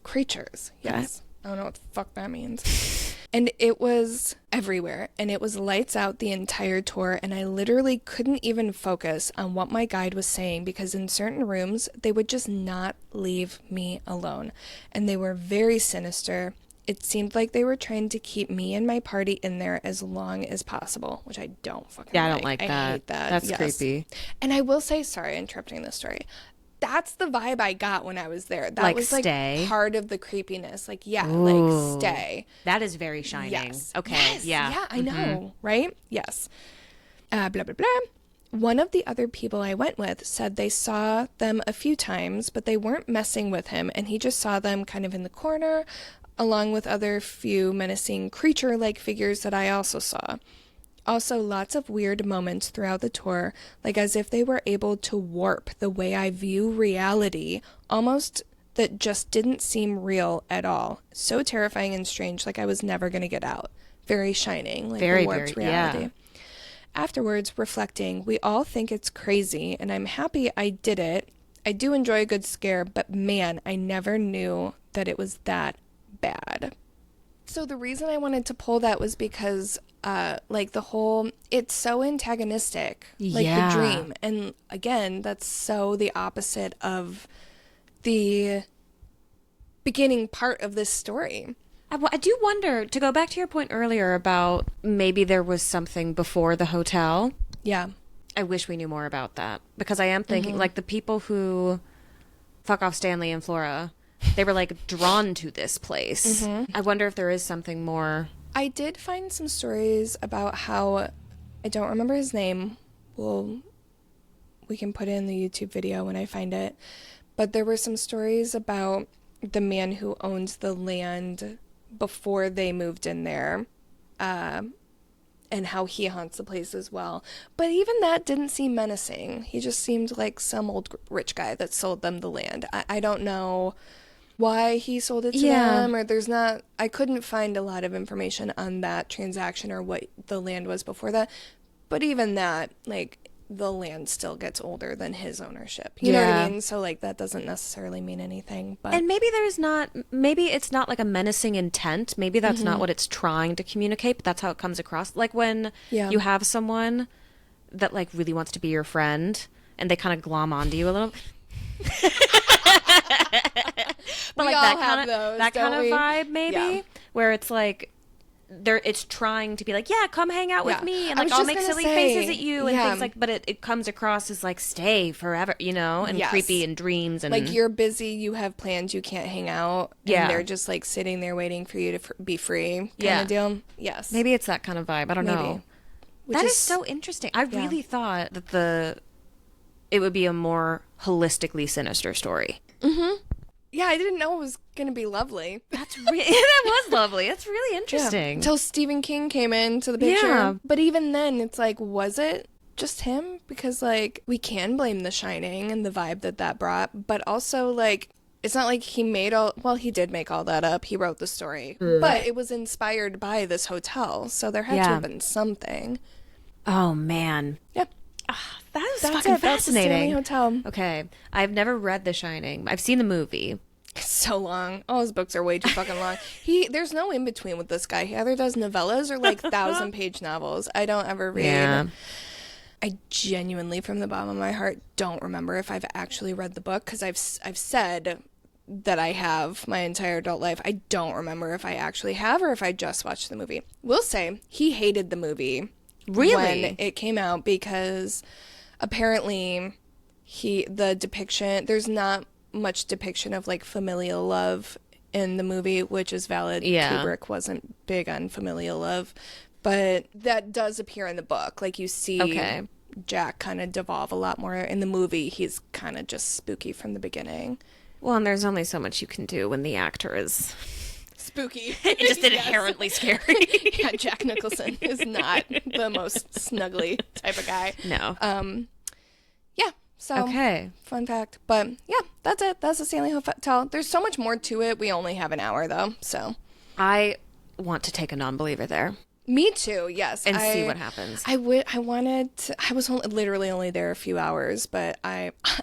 yes. I don't know what the fuck that means. And it was everywhere, and it was lights out the entire tour, and I literally couldn't even focus on what my guide was saying because in certain rooms, they would just not leave me alone. And they were very sinister. It seemed like they were trying to keep me and my party in there as long as possible, which I don't fucking I don't like that. I hate that. That's creepy. And I will say, sorry, interrupting this story. That's the vibe I got when I was there. That like was like stay? Part of the creepiness. Like, yeah, Ooh. like stay. That is very Shining. Yes. Okay. Yes. Yeah. Yeah, I know. Right? Yes. Blah, blah, blah. One of the other people I went with said they saw them a few times, but they weren't messing with him, and he just saw them kind of in the corner, along with other few menacing creature-like figures that I also saw. Also, lots of weird moments throughout the tour, like as if they were able to warp the way I view reality, almost that just didn't seem real at all. So terrifying and strange, like I was never going to get out. Very Shining, like very, the warped very, reality. Yeah. Afterwards, reflecting, we all think it's crazy, and I'm happy I did it. I do enjoy a good scare, but man, I never knew that it was that bad. So the reason I wanted to pull that was because like the whole, it's so antagonistic, like the dream. And again, that's so the opposite of the beginning part of this story. I do wonder, to go back to your point earlier about maybe there was something before the hotel. Yeah. I wish we knew more about that, because I am thinking like the people who fuck off Stanley and Flora, they were like drawn to this place. I wonder if there is something more. I did find some stories about how, I don't remember his name. We can put it in the YouTube video when I find it. But there were some stories about the man who owned the land before they moved in there, and how he haunts the place as well. But even that didn't seem menacing. He just seemed like some old rich guy that sold them the land. I don't know why he sold it to them, or I couldn't find a lot of information on that transaction or what the land was before that. But even that, like, the land still gets older than his ownership. You know what I mean? So, like, that doesn't necessarily mean anything. But And maybe it's not like a menacing intent. Maybe that's not what it's trying to communicate, but that's how it comes across. Like when you have someone that, like, really wants to be your friend and they kind of glom onto you a little. But we like all that kind of vibe, maybe, where it's like it's trying to be like, yeah, come hang out with me, and like I'll make silly faces at you and things like. But it comes across as like stay forever, you know, and creepy and dreams and like you're busy, you have plans, you can't hang out, and they're just like sitting there waiting for you to be free, kind of deal. Yes, maybe it's that kind of vibe. I don't know. That is so interesting. I really thought that it would be a more holistically sinister story. Yeah, I didn't know it was going to be lovely. That was lovely. That's really interesting. Until Stephen King came into the picture. Yeah. But even then, it's like, was it just him? Because, like, we can blame The Shining and the vibe that brought. But also, like, it's not like he made he did make all that up. He wrote the story. But it was inspired by this hotel. So there had to have been something. Oh, man. Yeah. That's fucking fascinating. That's the Stanley Hotel. Okay. I've never read The Shining. I've seen the movie. It's so long. All his books are way too fucking long. There's no in between with this guy. He either does novellas or like 1,000-page novels. I don't ever read. I genuinely, from the bottom of my heart, don't remember if I've actually read the book, because I've said that I have my entire adult life. I don't remember if I actually have or if I just watched the movie. Will say he hated the movie when it came out, because apparently there's not much depiction of like familial love in the movie, which is valid. Kubrick wasn't big on familial love, but that does appear in the book. Like, you see Jack kind of devolve a lot more. In the movie, he's kind of just spooky from the beginning. Well, and there's only so much you can do when the actor is spooky. Just inherently scary. Yeah, Jack Nicholson is not the most snuggly type of guy. No. Yeah. So, fun fact. But yeah, that's it. That's the Stanley Hotel. There's so much more to it. We only have an hour though, so. I want to take a non-believer there. Me too, yes. And see what happens. I was literally only there a few hours, but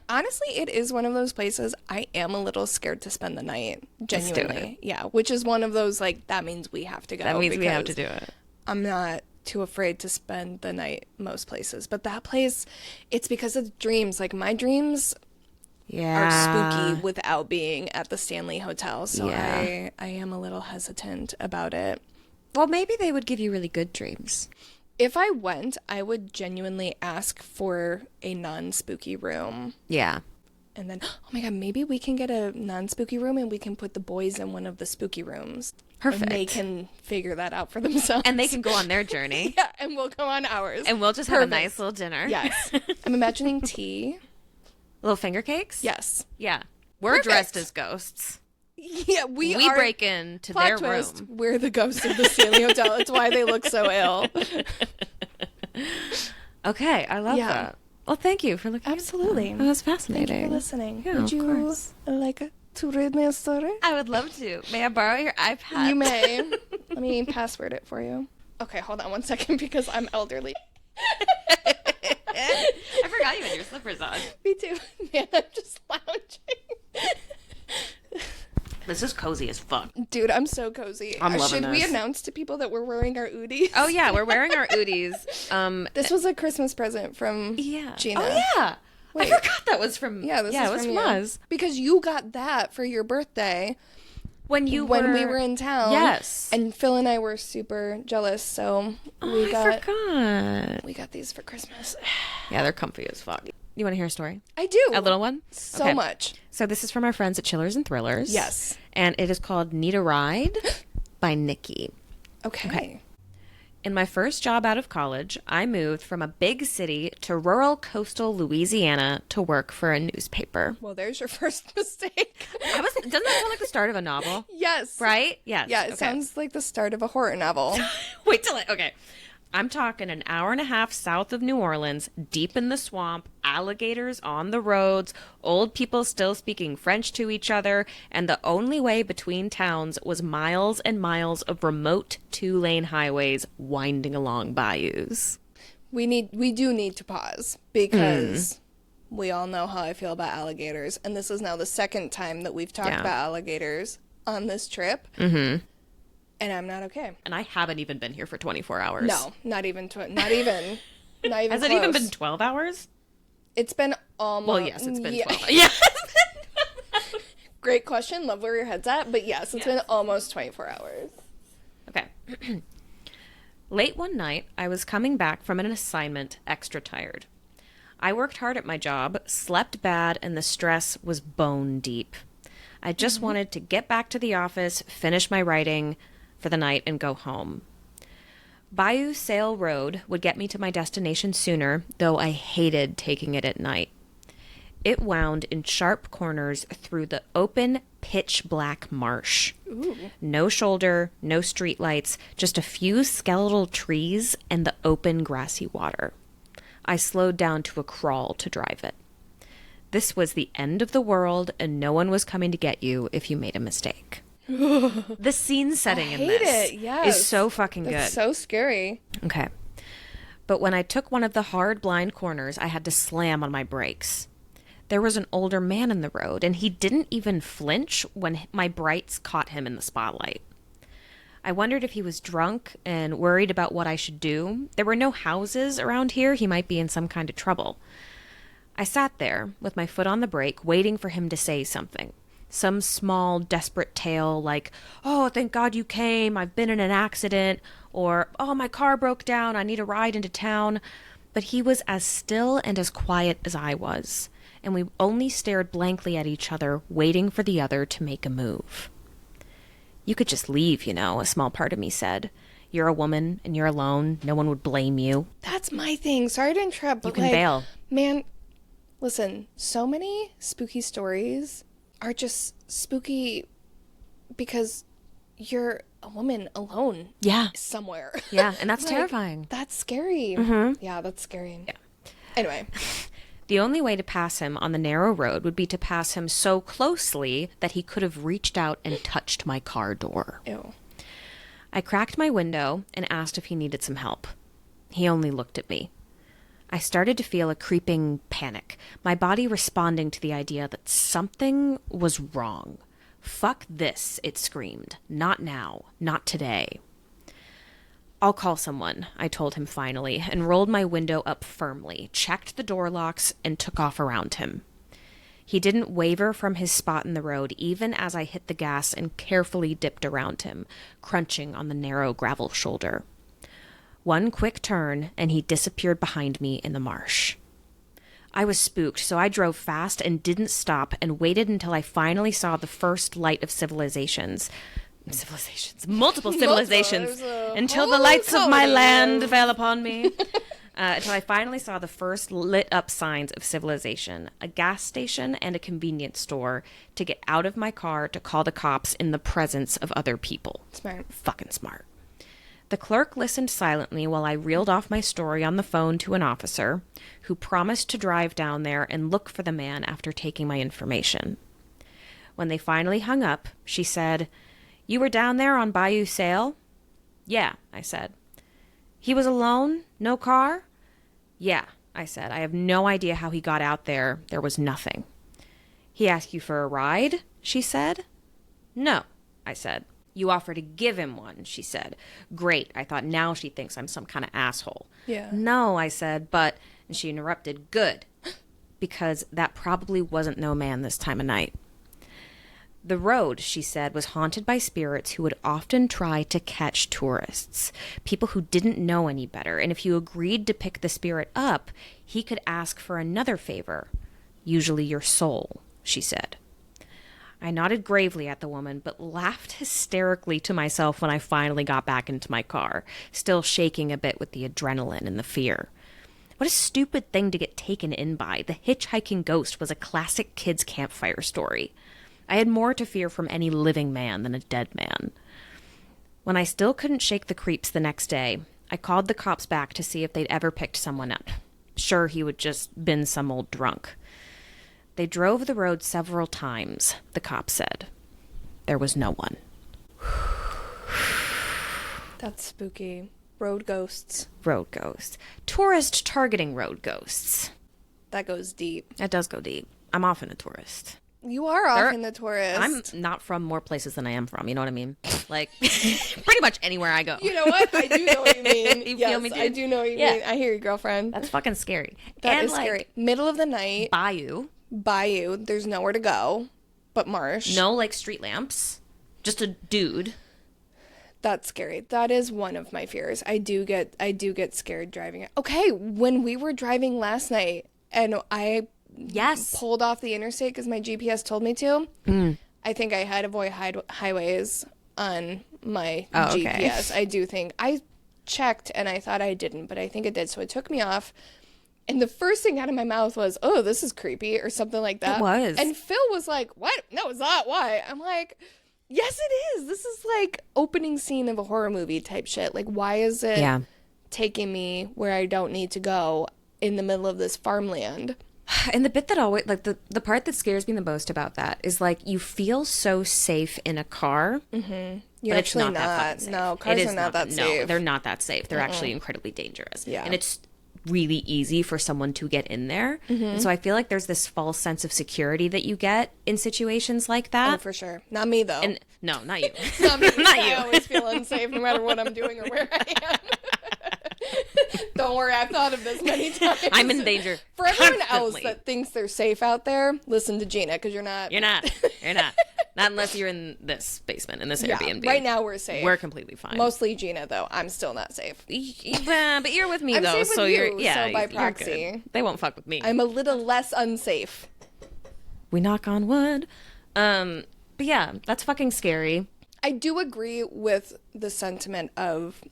honestly, it is one of those places I am a little scared to spend the night. Genuinely. Let's do it. Yeah, which is one of those, like, that means we have to go. That means we have to do it. I'm not too afraid to spend the night most places. But that place, it's because of dreams. Like, my dreams are spooky without being at the Stanley Hotel. So I am a little hesitant about it. Well, maybe they would give you really good dreams. If I went, I would genuinely ask for a non-spooky room. Yeah. And then, oh my God, maybe we can get a non-spooky room and we can put the boys in one of the spooky rooms. Perfect. And they can figure that out for themselves. And they can go on their journey. Yeah, and we'll go on ours. And we'll just have a nice little dinner. Yes. I'm imagining tea. Little finger cakes? Yes. Yeah. We're dressed as ghosts. Yeah, we break into their room. We're the ghosts of the Stanley Hotel. It's why they look so ill. Okay, I love that. Well, thank you for looking. Absolutely. That was fascinating. Thank you for listening. Yeah, would you like to read me a story? I would love to. May I borrow your iPad? You may. Let me password it for you. Okay, hold on one second because I'm elderly. I forgot you had your slippers on. Me too. Man, I'm just lounging. This is cozy as fuck. Dude, I'm so cozy. I'm loving Should we announce to people that we're wearing our Oodies? Oh, yeah, we're wearing our Oodies. This was a Christmas present from Gina. Oh, yeah. Wait. I forgot that was from... Yeah, it was from us. Because you got that for your birthday. When we were in town. Yes. And Phil and I were super jealous, so I forgot. We got these for Christmas. Yeah, they're comfy as fuck. You want to hear a story? I do. A little one? So much. So this is from our friends at Chillers and Thrillers. Yes. And it is called Need a Ride by Nikki. Okay. In my first job out of college, I moved from a big city to rural coastal Louisiana to work for a newspaper. Well, there's your first mistake. Doesn't that sound like the start of a novel? Yes. Right? Yes. Yeah, it sounds like the start of a horror novel. Wait till okay. I'm talking an hour and a half south of New Orleans, deep in the swamp, alligators on the roads, old people still speaking French to each other, and the only way between towns was miles and miles of remote 2-lane highways winding along bayous. We do need to pause because we all know how I feel about alligators, and this is now the second time that we've talked about alligators on this trip. Mm-hmm. And I'm not okay. And I haven't even been here for 24 hours. No, not even. Not even. Has it even been 12 hours? It's been almost. Well, yes, it's been 12 hours. Yeah. Great question. Love where your head's at. But yes, it's been almost 24 hours. Okay. Late one night, I was coming back from an assignment extra tired. I worked hard at my job, slept bad, and the stress was bone deep. I just wanted to get back to the office, finish my writing for the night, and go home. Bayou Sail Road would get me to my destination sooner, though I hated taking it at night. It wound in sharp corners through the open, pitch-black marsh. Ooh. No shoulder, no streetlights, just a few skeletal trees and the open, grassy water. I slowed down to a crawl to drive it. This was the end of the world, and no one was coming to get you if you made a mistake. The scene setting in this is so fucking good. It's so scary. Okay. But when I took one of the hard blind corners, I had to slam on my brakes. There was an older man in the road, and he didn't even flinch when my brights caught him in the spotlight. I wondered if he was drunk and worried about what I should do. There were no houses around here. He might be in some kind of trouble. I sat there with my foot on the brake, waiting for him to say something. Some small, desperate tale like, "Oh, thank God you came. I've been in an accident." Or, "Oh, my car broke down. I need a ride into town." But he was as still and as quiet as I was, and we only stared blankly at each other, waiting for the other to make a move. "You could just leave, you know," a small part of me said. "You're a woman and you're alone. No one would blame you." That's my thing. Sorry to interrupt, but You can bail. Man, listen, so many spooky stories are just spooky because you're a woman alone. Yeah. Somewhere. Yeah, and that's Like, terrifying. That's scary. Mm-hmm. Yeah, that's scary. Yeah. Anyway. The only way to pass him on the narrow road would be to pass him so closely that he could have reached out and touched my car door. Ew. I cracked my window and asked if he needed some help. He only looked at me. I started to feel a creeping panic, my body responding to the idea that something was wrong. "Fuck this," it screamed. "Not now. Not today." "I'll call someone," I told him finally, and rolled my window up firmly, checked the door locks, and took off around him. He didn't waver from his spot in the road, even as I hit the gas and carefully dipped around him, crunching on the narrow gravel shoulder. One quick turn, and he disappeared behind me in the marsh. I was spooked, so I drove fast and didn't stop and waited until I finally saw the first light of multiple civilizations, until the lights of my land fell upon me. Until I finally saw the first lit up signs of civilization, a gas station and a convenience store, to get out of my car to call the cops in the presence of other people. Smart. Fucking smart. The clerk listened silently while I reeled off my story on the phone to an officer, who promised to drive down there and look for the man after taking my information. When they finally hung up, she said, "You were down there on Bayou Sale?" "Yeah," I said. "He was alone? No car?" "Yeah," I said. "I have no idea how he got out there. There was nothing." "He asked you for a ride?" she said. "No," I said. "You offered to give him one," she said. Great. I thought, now she thinks I'm some kind of asshole. Yeah. "No," I said, "but..." And she interrupted. "Good." Because that probably wasn't no man this time of night. The road, she said, was haunted by spirits who would often try to catch tourists, people who didn't know any better, and if you agreed to pick the spirit up, he could ask for another favor, usually your soul, she said. I nodded gravely at the woman, but laughed hysterically to myself when I finally got back into my car, still shaking a bit with the adrenaline and the fear. What a stupid thing to get taken in by. The hitchhiking ghost was a classic kids' campfire story. I had more to fear from any living man than a dead man. When I still couldn't shake the creeps the next day, I called the cops back to see if they'd ever picked someone up. Sure, he would just been some old drunk. They drove the road several times, the cop said. There was no one. That's spooky. Road ghosts. Road ghosts. Tourist targeting road ghosts. That goes deep. That does go deep. I'm often a tourist. You are often the tourist. I'm not from more places than I am from, you know what I mean? Like, pretty much anywhere I go. You know what? I do know what you mean. You yes, feel me, dude? I do know what you mean. I hear you, girlfriend. That's fucking scary. That is scary. Middle of the night. Bayou. There's nowhere to go but marsh. No, like, street lamps. Just a dude. That's scary. That is one of my fears. I do get scared driving. Okay, when we were driving last night and I pulled off the interstate because my GPS told me to. I think I had avoid highways on my GPS. I do think I checked and I thought I didn't, but I think it did. So it took me off. And the first thing out of my mouth was, "Oh, this is creepy," or something like that. It was. And Phil was like, "What? No, it's not. Why?" I'm like, "Yes, it is. This is like opening scene of a horror movie type shit. Like, why is it taking me where I don't need to go in the middle of this farmland?" And the bit that always, like, the part that scares me the most about that is, like, you feel so safe in a car. Mm-hmm. You're actually not. That fucking safe. No, cars are not that safe. No, they're not that safe. They're actually incredibly dangerous. Yeah. And it's really easy for someone to get in there. And so I feel like there's this false sense of security that you get in situations like that. Oh, for sure. Not me, though. And no, not you. Not me. Not you. I always feel unsafe no matter what I'm doing or where I am. Don't worry, I've thought of this many times. I'm in danger. For everyone else constantly. that thinks they're safe out there, listen to Gina, because you're not. You're not. You're not. Not unless you're in this basement, in this Airbnb. Right now, we're safe. We're completely fine. Mostly Gina, though. I'm still not safe. But you're with me, I'm though. safe with so you, you're, yeah, so by you're proxy. good. They won't fuck with me. I'm a little less unsafe. We knock on wood. But yeah, that's fucking scary. I do agree with the sentiment of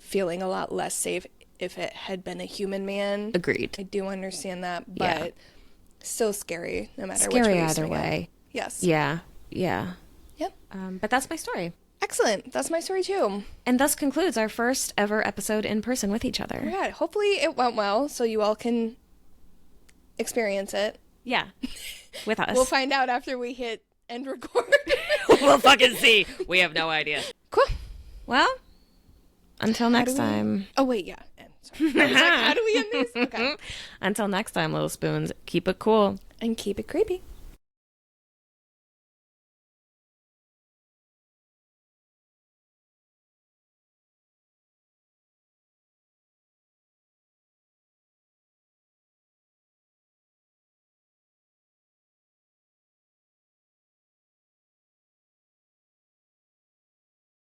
feeling a lot less safe if it had been a human man. Agreed. I do understand that, but Yeah. still scary no matter Scary which way you either swing it. way. Yes. Yeah. Yeah. Yep. But that's my story. Excellent. That's my story too. And thus concludes our first ever episode in person with each Oh my other. God. Hopefully it went well so you all can experience it. Yeah. With us. We'll find out after we hit end record. We'll fucking see. We have no idea. Cool. Well, until next time. Oh, wait. Yeah. Sorry. I was like, how do we end these? Okay. Until next time, little spoons, keep it cool. And keep it creepy.